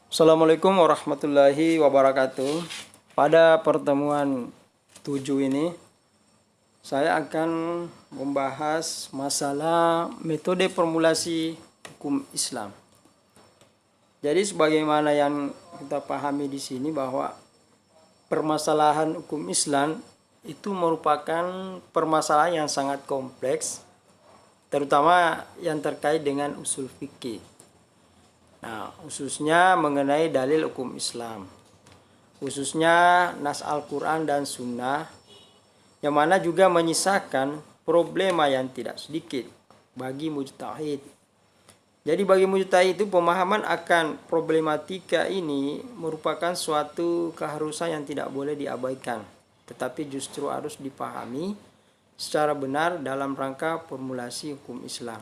Assalamualaikum warahmatullahi wabarakatuh. Pada pertemuan 7 ini, saya akan membahas masalah metode formulasi hukum Islam. Jadi sebagaimana yang kita pahami di sini bahwa permasalahan hukum Islam itu merupakan permasalahan yang sangat kompleks, terutama yang terkait dengan usul fikih. Nah, khususnya mengenai dalil hukum Islam, khususnya nas Al-Quran dan Sunnah, yang mana juga menyisakan problema yang tidak sedikit bagi mujtahid. Jadi bagi mujtahid itu pemahaman akan problematika ini merupakan suatu keharusan yang tidak boleh diabaikan, tetapi justru harus dipahami secara benar dalam rangka formulasi hukum Islam.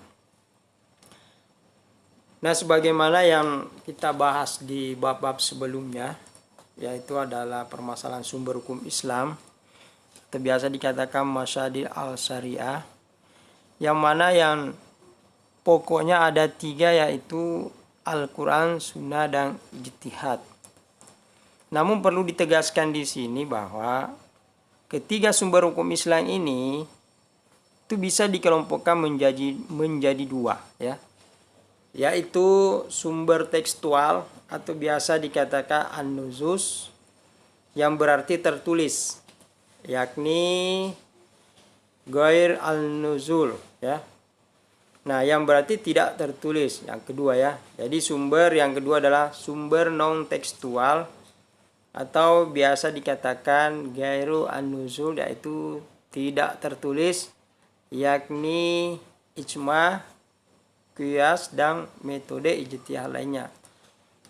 Nah, sebagaimana yang kita bahas di bab-bab sebelumnya, yaitu adalah permasalahan sumber hukum Islam, atau biasa dikatakan masyadir al-syariah, yang mana yang pokoknya ada 3, yaitu Al-Quran, Sunnah, dan ijtihad. Namun perlu ditegaskan di sini bahwa ketiga sumber hukum Islam ini itu bisa dikelompokkan menjadi 2, ya, yaitu sumber tekstual atau biasa dikatakan an-nusus, yang berarti tertulis, yakni ghair al-nuzul, ya. Nah, yang berarti tidak tertulis, yang kedua, ya. Jadi sumber yang kedua adalah sumber non tekstual atau biasa dikatakan ghairu an-nuzul, yaitu tidak tertulis, yakni ijma, qiyas, dan metode ijtihad lainnya.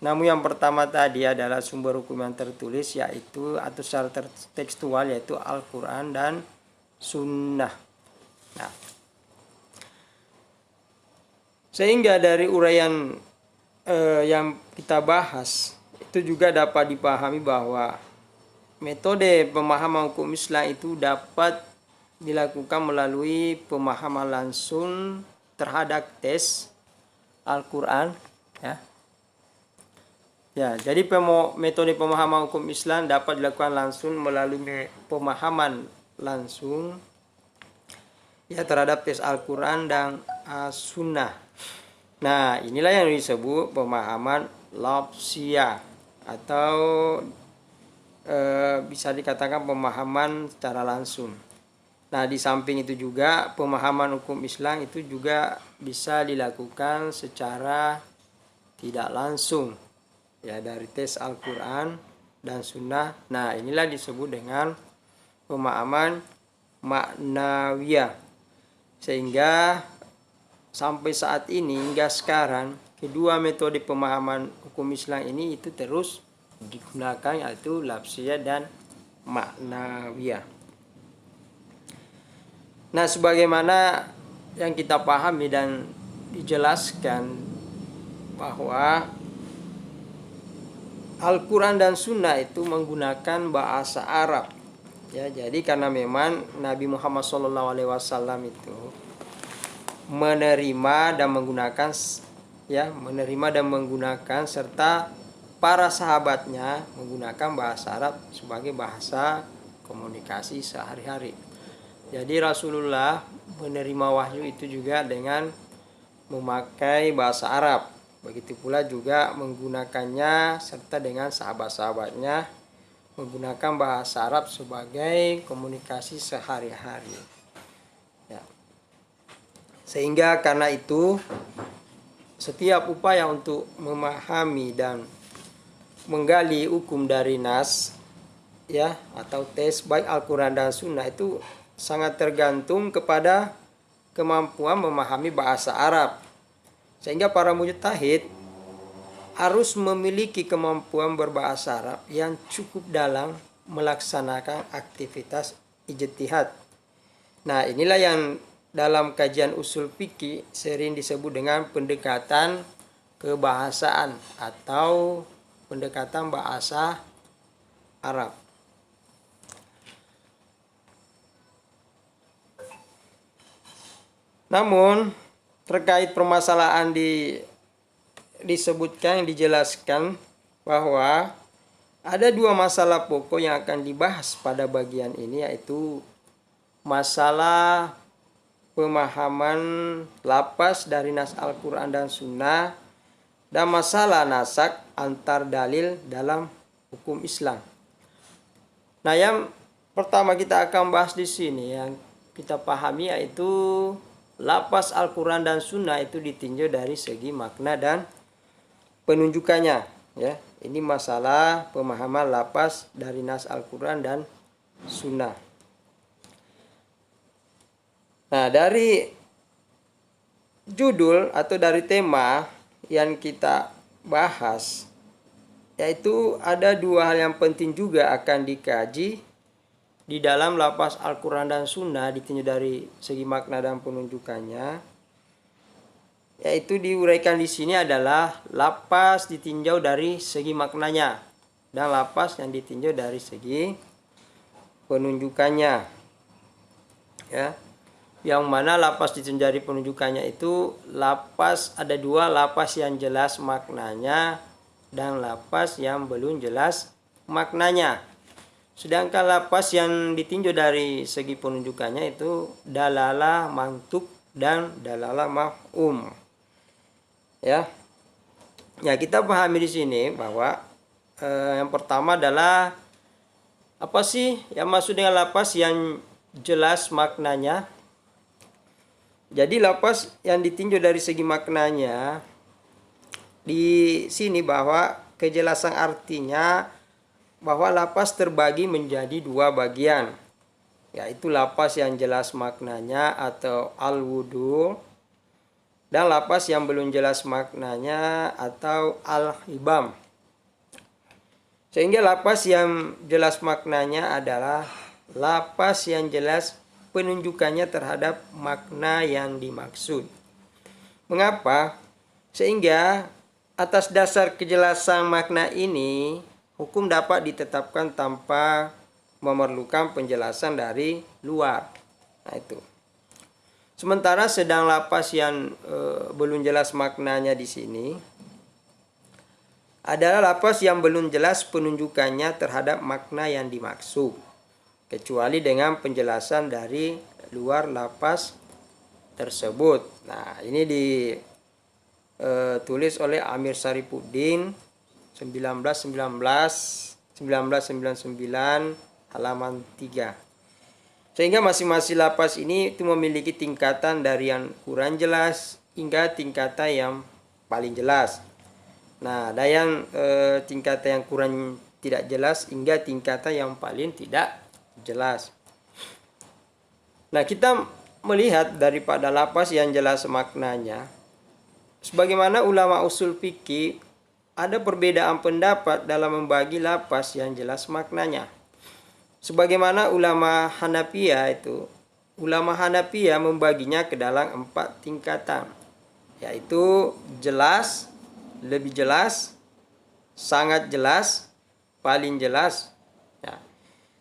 Namun yang pertama tadi adalah sumber hukum yang tertulis, yaitu atau secara tekstual, yaitu Al-Quran dan Sunnah. Nah, sehingga dari uraian yang kita bahas itu juga dapat dipahami bahwa metode pemahaman hukum Islam itu dapat dilakukan melalui pemahaman langsung terhadap tes Al-Quran, ya. Ya, jadi metode pemahaman hukum Islam dapat dilakukan langsung melalui pemahaman langsung, ya, terhadap tes Al-Quran dan Sunnah. Nah, inilah yang disebut pemahaman lafziyah atau bisa dikatakan pemahaman secara langsung. Nah, di samping itu juga pemahaman hukum Islam itu juga bisa dilakukan secara tidak langsung, ya, dari tes Al-Quran dan Sunnah. Nah, inilah disebut dengan pemahaman maknawiyah. Sehingga sampai saat ini hingga sekarang kedua metode pemahaman hukum Islam ini itu terus digunakan, yaitu lafziyah dan maknawiyah. Nah, sebagaimana yang kita pahami dan dijelaskan bahwa Al-Quran dan Sunnah itu menggunakan bahasa Arab, ya. Jadi karena memang Nabi Muhammad SAW itu menerima dan menggunakan serta para sahabatnya menggunakan bahasa Arab sebagai bahasa komunikasi sehari-hari. Jadi Rasulullah menerima wahyu itu juga dengan memakai bahasa Arab. Begitu pula juga menggunakannya serta dengan sahabat-sahabatnya menggunakan bahasa Arab sebagai komunikasi sehari-hari, ya. Sehingga karena itu setiap upaya untuk memahami dan menggali hukum dari nas, ya, atau tes baik Al-Quran dan Sunnah itu sangat tergantung kepada kemampuan memahami bahasa Arab. Sehingga para mujtahid harus memiliki kemampuan berbahasa Arab yang cukup dalam melaksanakan aktivitas ijtihad. Nah, inilah yang dalam kajian usul fikih sering disebut dengan pendekatan kebahasaan atau pendekatan bahasa Arab. Namun terkait permasalahan disebutkan, dijelaskan bahwa ada dua masalah pokok yang akan dibahas pada bagian ini, yaitu masalah pemahaman lapas dari nas Al-Quran dan Sunnah, dan masalah nasak antar dalil dalam hukum Islam. Nah, yang pertama kita akan bahas di sini yang kita pahami yaitu lapas Al-Quran dan Sunnah itu ditinjau dari segi makna dan penunjukannya. Ya, ini masalah pemahaman lapas dari nas Al-Quran dan Sunnah. Nah, dari judul atau dari tema yang kita bahas, yaitu ada dua hal yang penting juga akan dikaji di dalam lapas Al-Quran dan Sunnah ditinjau dari segi makna dan penunjukannya, yaitu diuraikan di sini adalah lapas ditinjau dari segi maknanya dan lapas yang ditinjau dari segi penunjukannya. Ya. Yang mana lapas ditinjau dari penunjukannya itu lapas ada dua, lapas yang jelas maknanya dan lapas yang belum jelas maknanya. Sedangkan lapas yang ditinjau dari segi penunjukannya itu dalalah mantuk dan dalalah mafhum. Ya, kita pahami di sini bahwa yang pertama adalah apa sih yang maksud dengan lapas yang jelas maknanya. Jadi lapas yang ditinjau dari segi maknanya di sini bahwa kejelasan artinya bahwa lapas terbagi menjadi dua bagian, yaitu lapas yang jelas maknanya atau al-wudu, dan lapas yang belum jelas maknanya atau al-hibam. Sehingga lapas yang jelas maknanya adalah lapas yang jelas penunjukannya terhadap makna yang dimaksud. Mengapa? Sehingga atas dasar kejelasan makna ini, hukum dapat ditetapkan tanpa memerlukan penjelasan dari luar. Nah, itu. Sementara sedang lapas yang belum jelas maknanya di sini adalah lapas yang belum jelas penunjukannya terhadap makna yang dimaksud, kecuali dengan penjelasan dari luar lapas tersebut. Nah, ini ditulis oleh Amir Syarifuddin 1999 halaman 3. Sehingga masing-masing lapas ini itu memiliki tingkatan dari yang kurang jelas hingga tingkatan yang paling jelas. Nah, ada yang tingkatan yang kurang tidak jelas hingga tingkatan yang paling tidak jelas. Nah, kita melihat daripada lapas yang jelas maknanya, sebagaimana ulama usul fikih ada perbedaan pendapat dalam membagi lapas yang jelas maknanya. Sebagaimana ulama Hanafiyah membaginya ke dalam 4 tingkatan, yaitu jelas, lebih jelas, sangat jelas, paling jelas. Ya.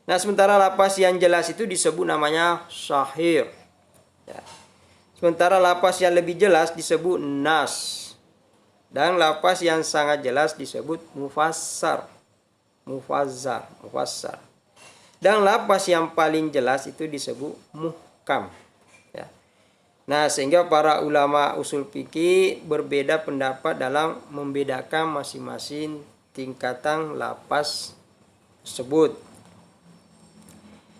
Nah, sementara lapas yang jelas itu disebut namanya syahir. Ya. Sementara lapas yang lebih jelas disebut nas. Dan lapas yang sangat jelas disebut mufassar. Dan lapas yang paling jelas itu disebut muhkam. Ya. Nah, sehingga para ulama usul fikih berbeda pendapat dalam membedakan masing-masing tingkatan lapas tersebut.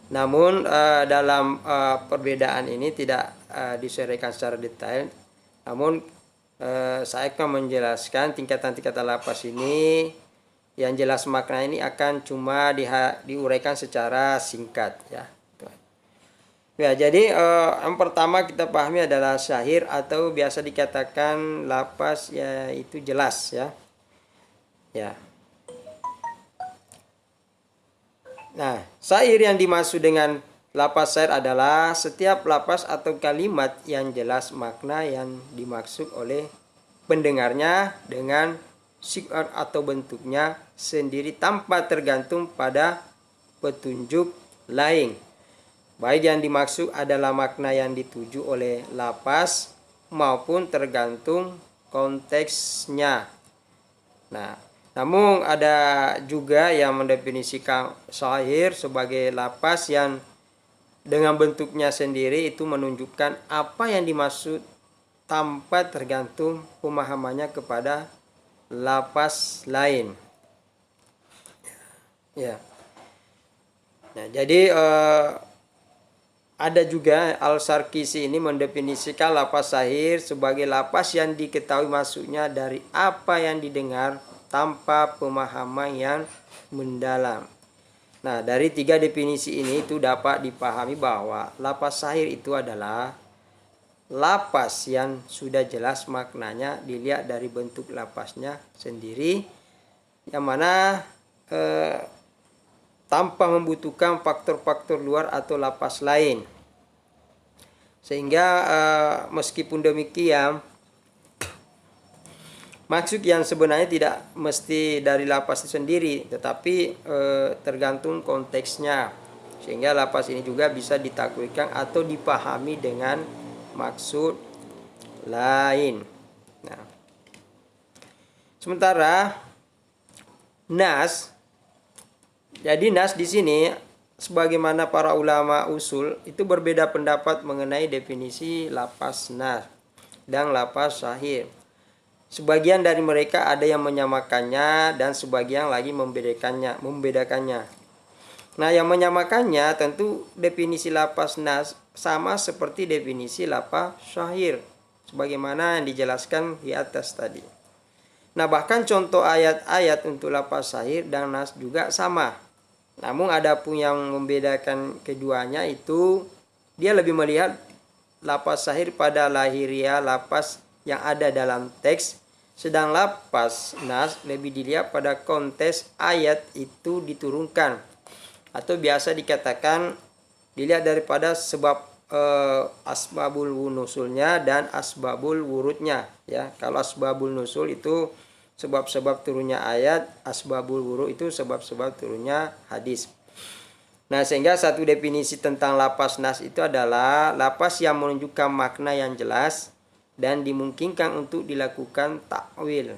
Namun dalam perbedaan ini tidak diserahkan secara detail. Namun saya akan menjelaskan tingkatan-tingkatan lapas ini. Yang jelas makna ini akan cuma diuraikan secara singkat, ya. Ya, jadi yang pertama kita pahami adalah syahir atau biasa dikatakan lapas, yaitu jelas, ya. Ya. Nah, syair yang dimaksud dengan lapas syair adalah setiap lapas atau kalimat yang jelas makna yang dimaksud oleh pendengarnya dengan sifat atau bentuknya sendiri tanpa tergantung pada petunjuk lain. Baik yang dimaksud adalah makna yang dituju oleh lapas maupun tergantung konteksnya. Nah, Namun ada juga yang mendefinisikan sahir sebagai lapas yang dengan bentuknya sendiri itu menunjukkan apa yang dimaksud tanpa tergantung pemahamannya kepada lapas lain. Ya. Nah, jadi ada juga Al-Sarkisi ini mendefinisikan lapas sahir sebagai lapas yang diketahui maksudnya dari apa yang didengar tanpa pemahaman yang mendalam. Nah, dari 3 definisi ini itu dapat dipahami bahwa lapas sahir itu adalah lapas yang sudah jelas maknanya dilihat dari bentuk lapasnya sendiri, yang mana tanpa membutuhkan faktor-faktor luar atau lapas lain. Sehingga meskipun demikian, maksud yang sebenarnya tidak mesti dari lapas itu sendiri, tetapi tergantung konteksnya. Sehingga lapas ini juga bisa ditakwilkan atau dipahami dengan maksud lain. Nah, sementara nas, jadi nas di sini sebagaimana para ulama usul itu berbeda pendapat mengenai definisi lapas nas dan lapas sahir. Sebagian dari mereka ada yang menyamakannya dan sebagian lagi membedakannya. Nah, yang menyamakannya tentu definisi lapas nas sama seperti definisi lapas sahir sebagaimana yang dijelaskan di atas tadi. Nah, bahkan contoh ayat-ayat untuk lapas sahir dan nas juga sama. Namun ada pun yang membedakan keduanya itu dia lebih melihat lapas sahir pada lahiriah lapas yang ada dalam teks, sedang lapas nas lebih dilihat pada konteks ayat itu diturunkan, atau biasa dikatakan dilihat daripada sebab asbabul nusulnya dan asbabul wurudnya. Ya, kalau asbabul nusul itu sebab-sebab turunnya ayat, asbabul wurud itu sebab-sebab turunnya hadis. Nah, sehingga satu definisi tentang lapas nas itu adalah lapas yang menunjukkan makna yang jelas dan dimungkinkan untuk dilakukan takwil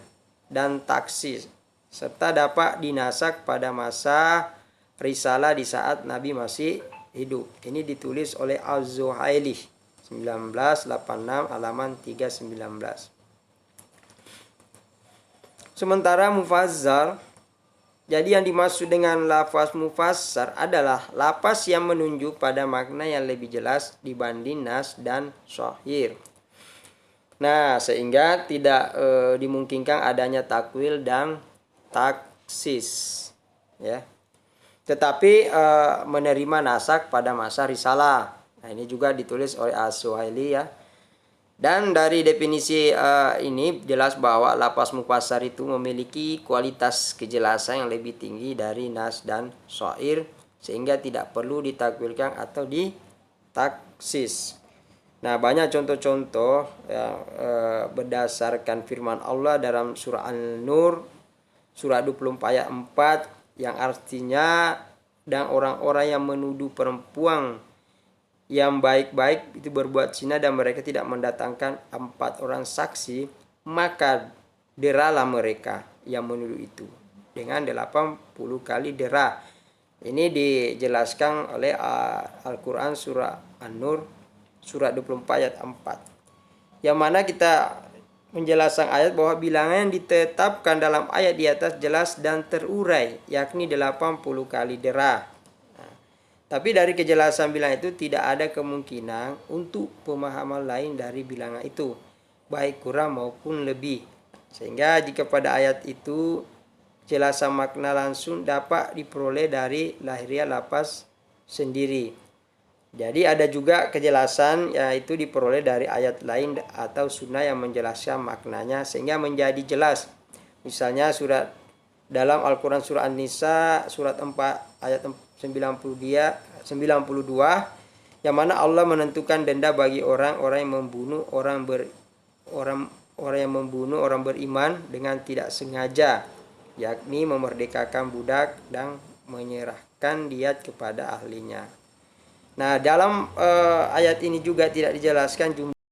dan taksis, serta dapat dinasak pada masa risalah di saat Nabi masih hidup. Ini ditulis oleh Az-Zuhaili 1986 halaman 319. Sementara mufassar, jadi yang dimaksud dengan lafaz mufassar adalah lafaz yang menunjuk pada makna yang lebih jelas dibanding nas dan sahir. Nah, sehingga tidak dimungkinkan adanya takwil dan taksis, ya. Tetapi menerima nasak pada masa risalah. Nah, ini juga ditulis oleh Az-Zuhaili, ya. Dan dari definisi ini jelas bahwa lafaz mufassar itu memiliki kualitas kejelasan yang lebih tinggi dari nas dan syair, sehingga tidak perlu ditakwilkan atau ditaksis. Nah, banyak contoh-contoh ya, berdasarkan firman Allah dalam surah An-Nur surah 24 ayat 4 yang artinya, dan orang-orang yang menuduh perempuan yang baik-baik itu berbuat zina dan mereka tidak mendatangkan 4 orang saksi, maka deralah mereka yang menuduh itu dengan 80 kali dera. Ini dijelaskan oleh Al-Quran surah An-Nur surah 24 ayat 4. Yang mana kita menjelaskan ayat bahwa bilangan yang ditetapkan dalam ayat di atas jelas dan terurai, yakni 80 kali dera. Tapi dari kejelasan bilangan itu tidak ada kemungkinan untuk pemahaman lain dari bilangan itu, baik kurang maupun lebih. Sehingga jika pada ayat itu jelasan makna langsung dapat diperoleh dari lahiriah lafaz sendiri. Jadi ada juga kejelasan yaitu diperoleh dari ayat lain atau sunnah yang menjelaskan maknanya sehingga menjadi jelas. Misalnya surat dalam Al-Quran surah An-Nisa surat 4 ayat 92 yang mana Allah menentukan denda bagi orang-orang yang membunuh orang beriman dengan tidak sengaja, yakni memerdekakan budak dan menyerahkan diat kepada ahlinya. Nah, dalam ayat ini juga tidak dijelaskan jumlah